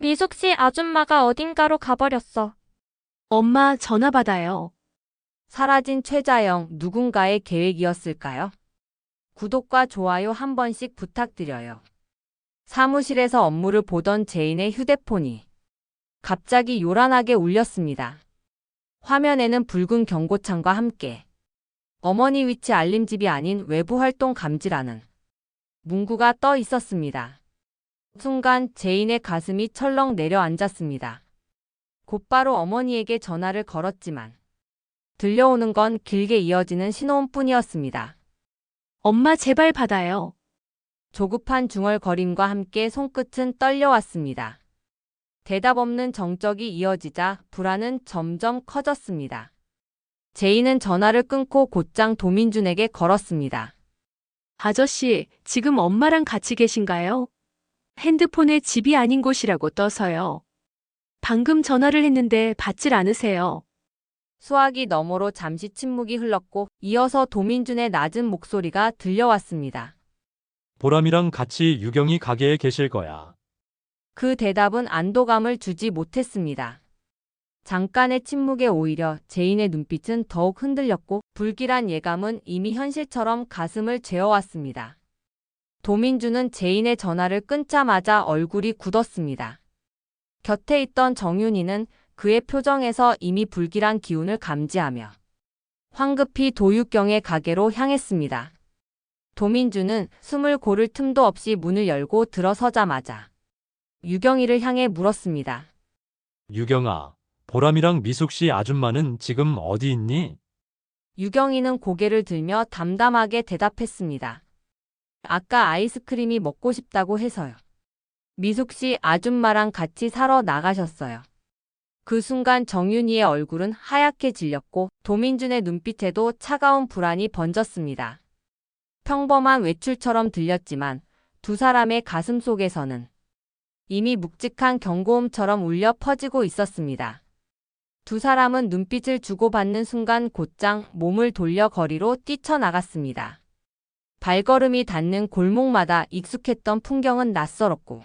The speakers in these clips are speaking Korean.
미숙 씨 아줌마가 어딘가로 가버렸어. 엄마 전화 받아요. 사라진 최자영, 누군가의 계획이었을까요? 구독과 좋아요 한 번씩 부탁드려요. 사무실에서 업무를 보던 제인의 휴대폰이 갑자기 요란하게 울렸습니다. 화면에는 붉은 경고창과 함께 어머니 위치 알림집이 아닌 외부 활동 감지라는 문구가 떠 있었습니다. 순간 제인의 가슴이 철렁 내려앉았습니다. 곧바로 어머니에게 전화를 걸었지만 들려오는 건 길게 이어지는 신호음뿐이었습니다. 엄마 제발 받아요. 조급한 중얼거림과 함께 손끝은 떨려왔습니다. 대답 없는 정적이 이어지자 불안은 점점 커졌습니다. 제인은 전화를 끊고 곧장 도민준에게 걸었습니다. 아저씨, 지금 엄마랑 같이 계신가요? 핸드폰에 집이 아닌 곳이라고 떠서요. 방금 전화를 했는데 받질 않으세요. 수화기 너머로 잠시 침묵이 흘렀고 이어서 도민준의 낮은 목소리가 들려왔습니다. 보람이랑 같이 유경이 가게에 계실 거야. 그 대답은 안도감을 주지 못했습니다. 잠깐의 침묵에 오히려 제인의 눈빛은 더욱 흔들렸고 불길한 예감은 이미 현실처럼 가슴을 죄어왔습니다. 도민준은 제인의 전화를 끊자마자 얼굴이 굳었습니다. 곁에 있던 정윤이는 그의 표정에서 이미 불길한 기운을 감지하며 황급히 도육경의 가게로 향했습니다. 도민준은 숨을 고를 틈도 없이 문을 열고 들어서자마자 유경이를 향해 물었습니다. 유경아, 보람이랑 미숙 씨 아줌마는 지금 어디 있니? 유경이는 고개를 들며 담담하게 대답했습니다. 아까 아이스크림이 먹고 싶다고 해서요. 미숙 씨 아줌마랑 같이 사러 나가셨어요. 그 순간 정윤이의 얼굴은 하얗게 질렸고 도민준의 눈빛에도 차가운 불안이 번졌습니다. 평범한 외출처럼 들렸지만 두 사람의 가슴 속에서는 이미 묵직한 경고음처럼 울려 퍼지고 있었습니다. 두 사람은 눈빛을 주고받는 순간 곧장 몸을 돌려 거리로 뛰쳐나갔습니다. 발걸음이 닿는 골목마다 익숙했던 풍경은 낯설었고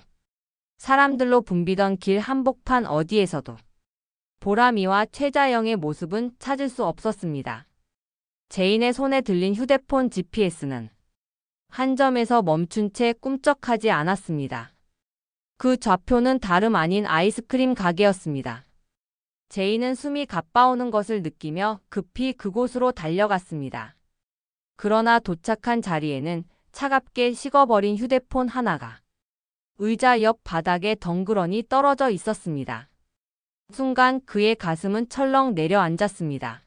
사람들로 붐비던 길 한복판 어디에서도 보람이와 최자영의 모습은 찾을 수 없었습니다. 제인의 손에 들린 휴대폰 GPS는 한 점에서 멈춘 채 꿈쩍하지 않았습니다. 그 좌표는 다름 아닌 아이스크림 가게였습니다. 제인은 숨이 가빠오는 것을 느끼며 급히 그곳으로 달려갔습니다. 그러나 도착한 자리에는 차갑게 식어버린 휴대폰 하나가 의자 옆 바닥에 덩그러니 떨어져 있었습니다. 순간 그의 가슴은 철렁 내려앉았습니다.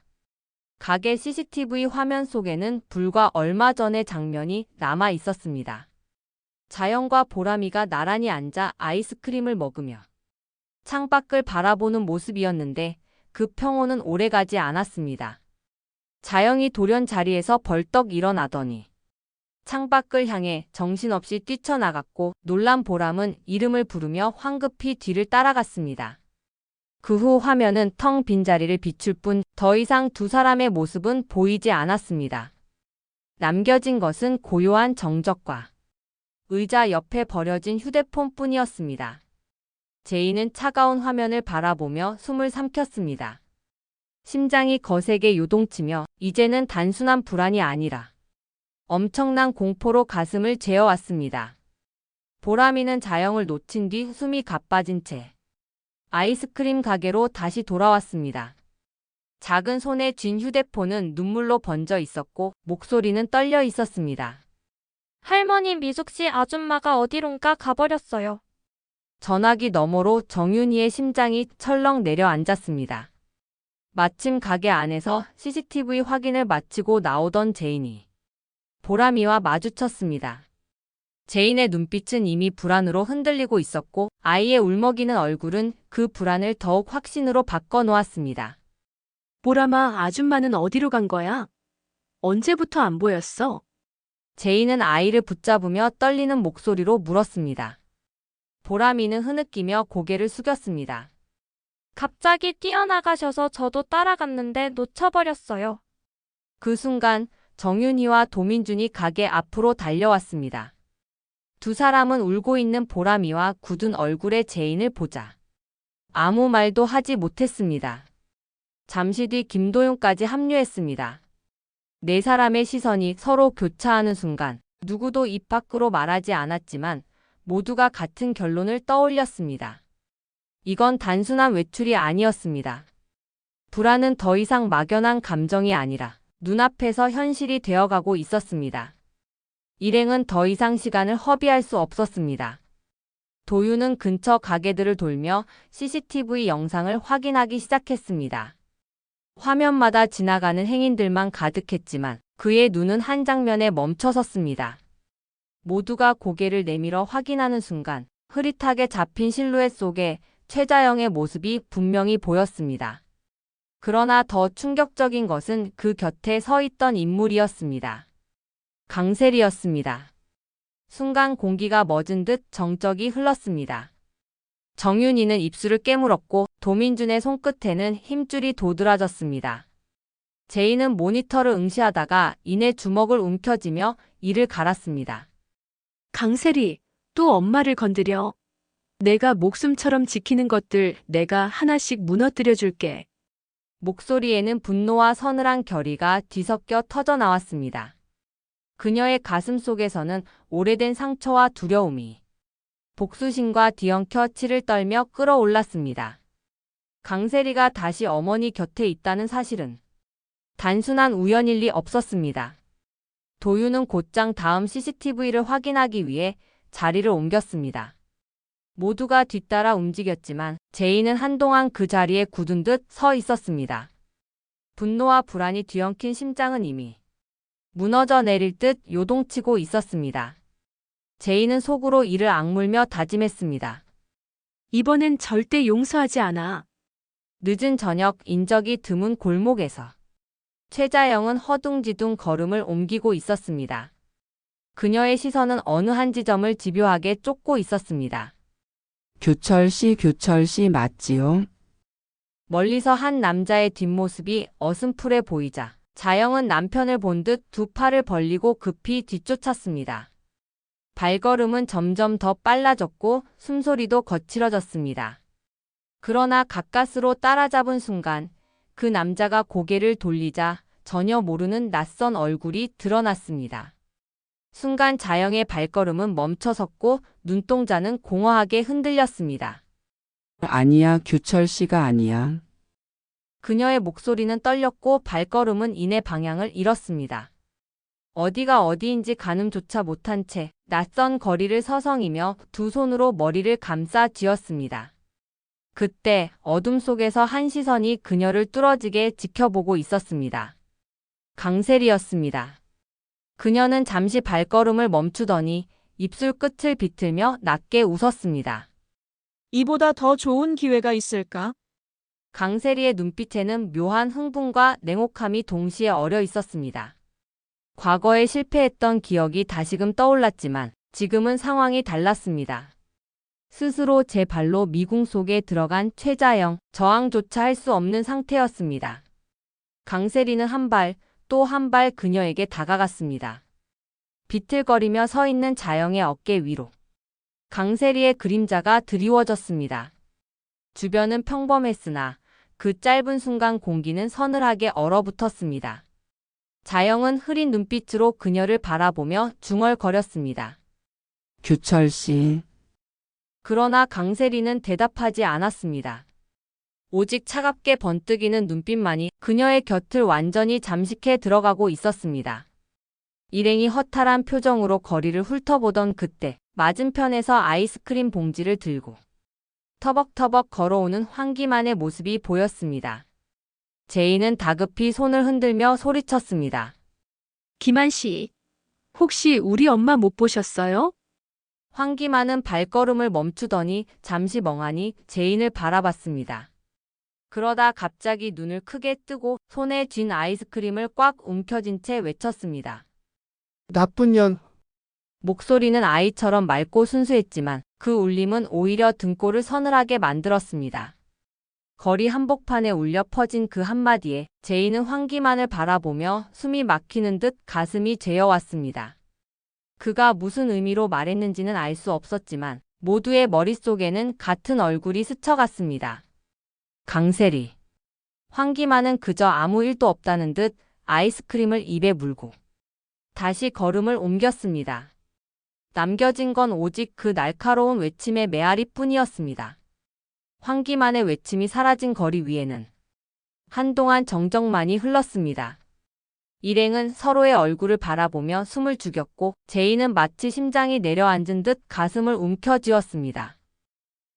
가게 CCTV 화면 속에는 불과 얼마 전의 장면이 남아 있었습니다. 자영과 보람이가 나란히 앉아 아이스크림을 먹으며 창밖을 바라보는 모습이었는데 그 평온은 오래가지 않았습니다. 자영이 돌연 자리에서 벌떡 일어나더니 창밖을 향해 정신없이 뛰쳐나갔고 놀란 보람은 이름을 부르며 황급히 뒤를 따라갔습니다. 그 후 화면은 텅 빈 자리를 비출 뿐 더 이상 두 사람의 모습은 보이지 않았습니다. 남겨진 것은 고요한 정적과 의자 옆에 버려진 휴대폰뿐이었습니다. 제인은 차가운 화면을 바라보며 숨을 삼켰습니다. 심장이 거세게 요동치며 이제는 단순한 불안이 아니라 엄청난 공포로 가슴을 죄어왔습니다. 보람이는 자영을 놓친 뒤 숨이 가빠진 채 아이스크림 가게로 다시 돌아왔습니다. 작은 손에 쥔 휴대폰은 눈물로 번져 있었고 목소리는 떨려 있었습니다. 할머니 미숙 씨 아줌마가 어디론가 가버렸어요. 전화기 너머로 정윤이의 심장이 철렁 내려앉았습니다. 마침 가게 안에서 CCTV 확인을 마치고 나오던 제인이 보람이와 마주쳤습니다. 제인의 눈빛은 이미 불안으로 흔들리고 있었고 아이의 울먹이는 얼굴은 그 불안을 더욱 확신으로 바꿔놓았습니다. 보람아, 아줌마는 어디로 간 거야? 언제부터 안 보였어? 제인은 아이를 붙잡으며 떨리는 목소리로 물었습니다. 보람이는 흐느끼며 고개를 숙였습니다. 갑자기 뛰어나가셔서 저도 따라갔는데 놓쳐버렸어요. 그 순간 정윤희와 도민준이 가게 앞으로 달려왔습니다. 두 사람은 울고 있는 보람이와 굳은 얼굴의 제인을 보자 아무 말도 하지 못했습니다. 잠시 뒤 김도윤까지 합류했습니다. 네 사람의 시선이 서로 교차하는 순간 누구도 입 밖으로 말하지 않았지만 모두가 같은 결론을 떠올렸습니다. 이건 단순한 외출이 아니었습니다. 불안은 더 이상 막연한 감정이 아니라 눈앞에서 현실이 되어가고 있었습니다. 일행은 더 이상 시간을 허비할 수 없었습니다. 도윤은 근처 가게들을 돌며 CCTV 영상을 확인하기 시작했습니다. 화면마다 지나가는 행인들만 가득했지만 그의 눈은 한 장면에 멈춰섰습니다. 모두가 고개를 내밀어 확인하는 순간 흐릿하게 잡힌 실루엣 속에 최자영의 모습이 분명히 보였습니다. 그러나 더 충격적인 것은 그 곁에 서 있던 인물이었습니다. 강세리였습니다. 순간 공기가 멎은 듯 정적이 흘렀습니다. 정윤이는 입술을 깨물었고 도민준의 손끝에는 힘줄이 도드라졌습니다. 제이는 모니터를 응시하다가 이내 주먹을 움켜쥐며 이를 갈았습니다. 강세리, 또 엄마를 건드려. 내가 목숨처럼 지키는 것들 내가 하나씩 무너뜨려 줄게. 목소리에는 분노와 서늘한 결의가 뒤섞여 터져 나왔습니다. 그녀의 가슴 속에서는 오래된 상처와 두려움이 복수심과 뒤엉켜 치를 떨며 끌어올랐습니다. 강세리가 다시 어머니 곁에 있다는 사실은 단순한 우연일 리 없었습니다. 도윤은 곧장 다음 CCTV를 확인하기 위해 자리를 옮겼습니다. 모두가 뒤따라 움직였지만 제이는 한동안 그 자리에 굳은 듯 서 있었습니다. 분노와 불안이 뒤엉킨 심장은 이미 무너져 내릴 듯 요동치고 있었습니다. 제이는 속으로 이를 악물며 다짐했습니다. 이번엔 절대 용서하지 않아. 늦은 저녁 인적이 드문 골목에서 최자영은 허둥지둥 걸음을 옮기고 있었습니다. 그녀의 시선은 어느 한 지점을 집요하게 쫓고 있었습니다. 교철 씨 맞지요? 멀리서 한 남자의 뒷모습이 어슴푸레 보이자 자영은 남편을 본 듯 두 팔을 벌리고 급히 뒤쫓았습니다. 발걸음은 점점 더 빨라졌고 숨소리도 거칠어졌습니다. 그러나 가까스로 따라잡은 순간 그 남자가 고개를 돌리자 전혀 모르는 낯선 얼굴이 드러났습니다. 순간 자영의 발걸음은 멈춰섰고 눈동자는 공허하게 흔들렸습니다. 아니야, 교철 씨가 아니야. 그녀의 목소리는 떨렸고 발걸음은 이내 방향을 잃었습니다. 어디가 어디인지 가늠조차 못한 채 낯선 거리를 서성이며 두 손으로 머리를 감싸 쥐었습니다. 그때 어둠 속에서 한 시선이 그녀를 뚫어지게 지켜보고 있었습니다. 강세리였습니다. 그녀는 잠시 발걸음을 멈추더니 입술 끝을 비틀며 낮게 웃었습니다. 이보다 더 좋은 기회가 있을까? 강세리의 눈빛에는 묘한 흥분과 냉혹함이 동시에 어려 있었습니다. 과거에 실패했던 기억이 다시금 떠올랐지만 지금은 상황이 달랐습니다. 스스로 제 발로 미궁 속에 들어간 최자영, 저항조차 할 수 없는 상태였습니다. 강세리는 한 발, 또 한 발 그녀에게 다가갔습니다. 비틀거리며 서 있는 자영의 어깨 위로 강세리의 그림자가 드리워졌습니다. 주변은 평범했으나 그 짧은 순간 공기는 서늘하게 얼어붙었습니다. 자영은 흐린 눈빛으로 그녀를 바라보며 중얼거렸습니다. 교철 씨. 그러나 강세리는 대답하지 않았습니다. 오직 차갑게 번뜩이는 눈빛만이 그녀의 곁을 완전히 잠식해 들어가고 있었습니다. 일행이 허탈한 표정으로 거리를 훑어보던 그때 맞은편에서 아이스크림 봉지를 들고 터벅터벅 걸어오는 황기만의 모습이 보였습니다. 제이는 다급히 손을 흔들며 소리쳤습니다. 김한 씨, 혹시 우리 엄마 못 보셨어요? 황기만은 발걸음을 멈추더니 잠시 멍하니 제인을 바라봤습니다. 그러다 갑자기 눈을 크게 뜨고 손에 쥔 아이스크림을 꽉 움켜쥔 채 외쳤습니다. 나쁜 년. 목소리는 아이처럼 맑고 순수했지만 그 울림은 오히려 등골을 서늘하게 만들었습니다. 거리 한복판에 울려 퍼진 그 한마디에 제이는 황기만을 바라보며 숨이 막히는 듯 가슴이 죄어왔습니다. 그가 무슨 의미로 말했는지는 알 수 없었지만 모두의 머릿속에는 같은 얼굴이 스쳐갔습니다. 강세리. 황기만은 그저 아무 일도 없다는 듯 아이스크림을 입에 물고 다시 걸음을 옮겼습니다. 남겨진 건 오직 그 날카로운 외침의 메아리뿐이었습니다. 황기만의 외침이 사라진 거리 위에는 한동안 정적만이 흘렀습니다. 일행은 서로의 얼굴을 바라보며 숨을 죽였고 제이는 마치 심장이 내려앉은 듯 가슴을 움켜쥐었습니다.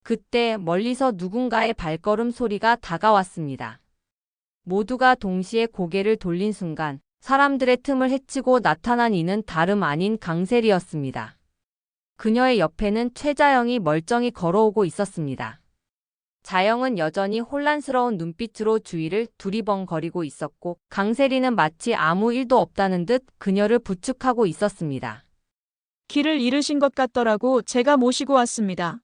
그때 멀리서 누군가의 발걸음 소리가 다가왔습니다. 모두가 동시에 고개를 돌린 순간 사람들의 틈을 헤치고 나타난 이는 다름 아닌 강세리였습니다. 그녀의 옆에는 최자영이 멀쩡히 걸어오고 있었습니다. 자영은 여전히 혼란스러운 눈빛으로 주위를 두리번거리고 있었고 강세리는 마치 아무 일도 없다는 듯 그녀를 부축하고 있었습니다. 길을 잃으신 것 같더라고 제가 모시고 왔습니다.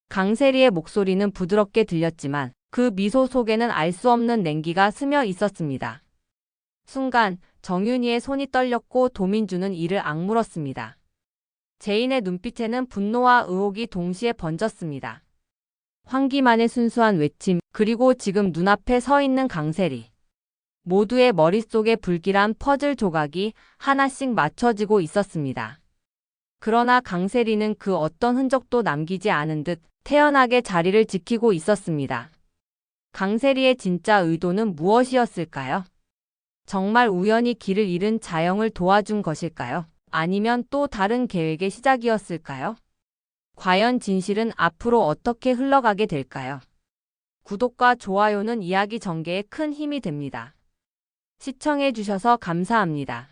강세리의 목소리는 부드럽게 들렸지만 그 미소 속에는 알 수 없는 냉기가 스며 있었습니다. 순간 정윤이의 손이 떨렸고 도민주는 이를 악물었습니다. 제인의 눈빛에는 분노와 의혹이 동시에 번졌습니다. 황기만의 순수한 외침, 그리고 지금 눈앞에 서 있는 강세리. 모두의 머릿속에 불길한 퍼즐 조각이 하나씩 맞춰지고 있었습니다. 그러나 강세리는 그 어떤 흔적도 남기지 않은 듯 태연하게 자리를 지키고 있었습니다. 강세리의 진짜 의도는 무엇이었을까요? 정말 우연히 길을 잃은 자영을 도와준 것일까요? 아니면 또 다른 계획의 시작이었을까요? 과연 진실은 앞으로 어떻게 흘러가게 될까요? 구독과 좋아요는 이야기 전개에 큰 힘이 됩니다. 시청해 주셔서 감사합니다.